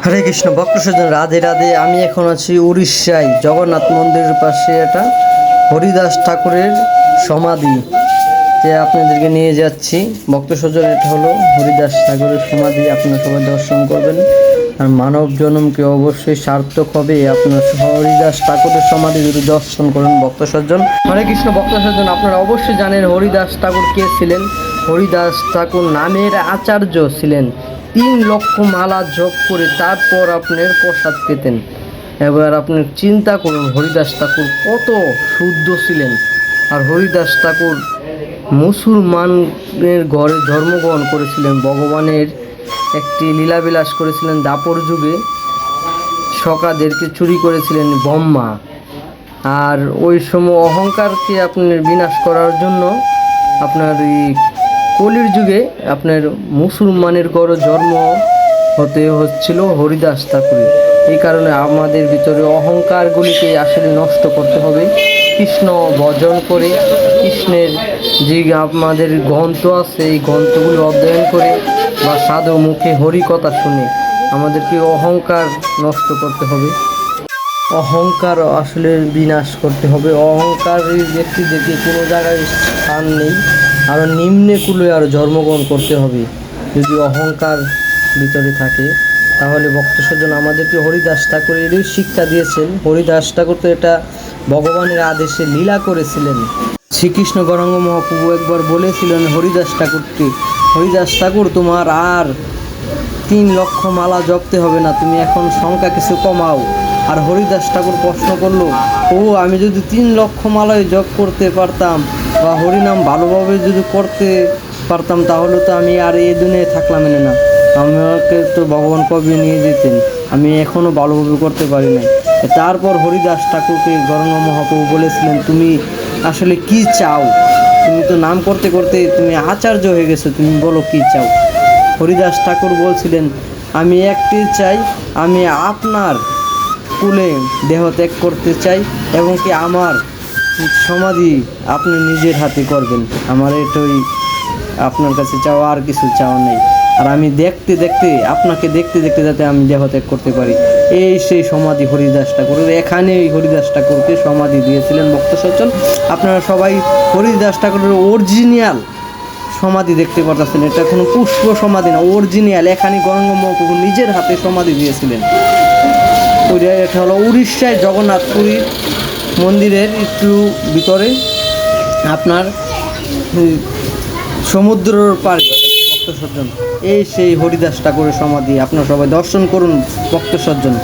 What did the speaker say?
হরে কৃষ্ণ ভক্ত সজ্জন, রাধে রাধে। আমি এখন আছি উড়িষ্যায় জগন্নাথ মন্দিরের পাশে। এটা হরিদাস ঠাকুরের সমাধি, যে আপনাদেরকে নিয়ে যাচ্ছি ভক্ত সজ্জন। এটা হলো হরিদাস ঠাকুরের সমাধি, আপনারা সবাই দর্শন করবেন। আর মানব জন্মকে অবশ্যই সার্থক হবে আপনার হরিদাস ঠাকুরের সমাধি যদি দর্শন করেন ভক্ত সজ্জন। হরে কৃষ্ণ ভক্ত সজ্জন, আপনারা অবশ্যই জানেন হরিদাস ঠাকুর কে ছিলেন। হরিদাস ঠাকুর নামের আচার্য ছিলেন। 3 লক্ষ মালা জপ করে তারপর আপনার প্রসাদ পেতেন। এবার আপনি চিন্তা করুন হরিদাস ঠাকুর কত শুদ্ধ ছিলেন। আর হরিদাস ঠাকুর মুসলমানের ঘরে জন্মগ্রহণ করেছিলেন। ভগবানের একটি লীলাবিলাস করেছিলেন। দাপর যুগে সখাদেরকে চুরি করেছিলেন ব্রহ্মা। আর ওই সময় অহংকারকে আপনার বিনাশ করার জন্য আপনার এই কলির যুগে আপনার মুসলমানের ঘরে জন্ম হতে হচ্ছিল হরিদাস ঠাকুরের। এই কারণে আমাদের ভিতরে অহংকারগুলিকে আসলে নষ্ট করতে হবে। কৃষ্ণ ভজন করে, কৃষ্ণের যে আমাদের গ্রন্থ আছে এই গ্রন্থগুলো অধ্যয়ন করে বা সাধু মুখে হরি কথা শুনে আমাদেরকে অহংকার নষ্ট করতে হবে। অহংকার আসলে বিনাশ করতে হবে। অহংকারী ব্যক্তিদেরকে কোনো জায়গায় স্থান নেই। আরও নিম্নে কুলে আরও জন্মগ্রহণ করতে হবে। যদি অহংকার ভিতরে থাকে তাহলে ভক্ত সজ্জন আমাদেরকে হরিদাস ঠাকুর এরই শিক্ষা দিয়েছেন। হরিদাস ঠাকুর তো এটা ভগবানের আদেশে লীলা করেছিলেন। শ্রীকৃষ্ণ গৌরাঙ্গ মহাপ্রভু একবার বলেছিলেন হরিদাস ঠাকুরকে, হরিদাস ঠাকুর তোমার আর 3 লক্ষ মালা জপতে হবে না, তুমি এখন সংখ্যা কিছু কমাও। আর হরিদাস ঠাকুর প্রশ্ন করলো, ও আমি যদি 3 লক্ষ মালায় জপ করতে পারতাম বা হরিনাম ভালোভাবে যদি করতে পারতাম তাহলে তো আমি আর এই দুনিয়ায় থাকলাম না। আমাকে তো ভগবান কবে নিয়ে যেতেন, আমি এখনও ভালোভাবে করতে পারি নাই। তারপর হরিদাস ঠাকুরকে গৌরাঙ্গ মহাপ্রভু বলেছিলেন, তুমি আসলে কি চাও? তুমি তো নাম করতে করতে তুমি আচার্য হয়ে গেছো, তুমি বলো কি চাও? হরিদাস ঠাকুর বলছিলেন, আমি একটি চাই, আমি আপনার কুলে দেহ ত্যাগ করতে চাই এবং কি আমার সমাধি আপনি নিজের হাতে করবেন। আমার এটাই আপনার কাছে চাওয়া, আর কিছু চাওয়া নেই। আর আমি দেখতে দেখতে আপনাকে দেখতে দেখতে যাতে আমি দেহ ত্যাগ করতে পারি, এই সেই সমাধি হরিদাস ঠাকুর। এখানে হরিদাস ঠাকুরকে সমাধি দিয়েছিলেন ভক্ত সজ্জন। আপনারা সবাই হরিদাস ঠাকুরের অরিজিনাল সমাধি দেখতে পাচ্ছেন। এটা কোনো পুষ্প সমাধি না, অরিজিনাল। এখানে গৌরাঙ্গ মহাপ্রভু নিজের হাতে সমাধি দিয়েছিলেন। এটা হলো উড়িষ্যায় জগন্নাথপুরীর মন্দিরের একটু ভিতরে, আপনার সমুদ্রের পাড়ে ভক্ত সজ্জন। এই সেই হরিদাস ঠাকুরের সমাধি, আপনারা সবাই দর্শন করুন ভক্ত সজ্জন।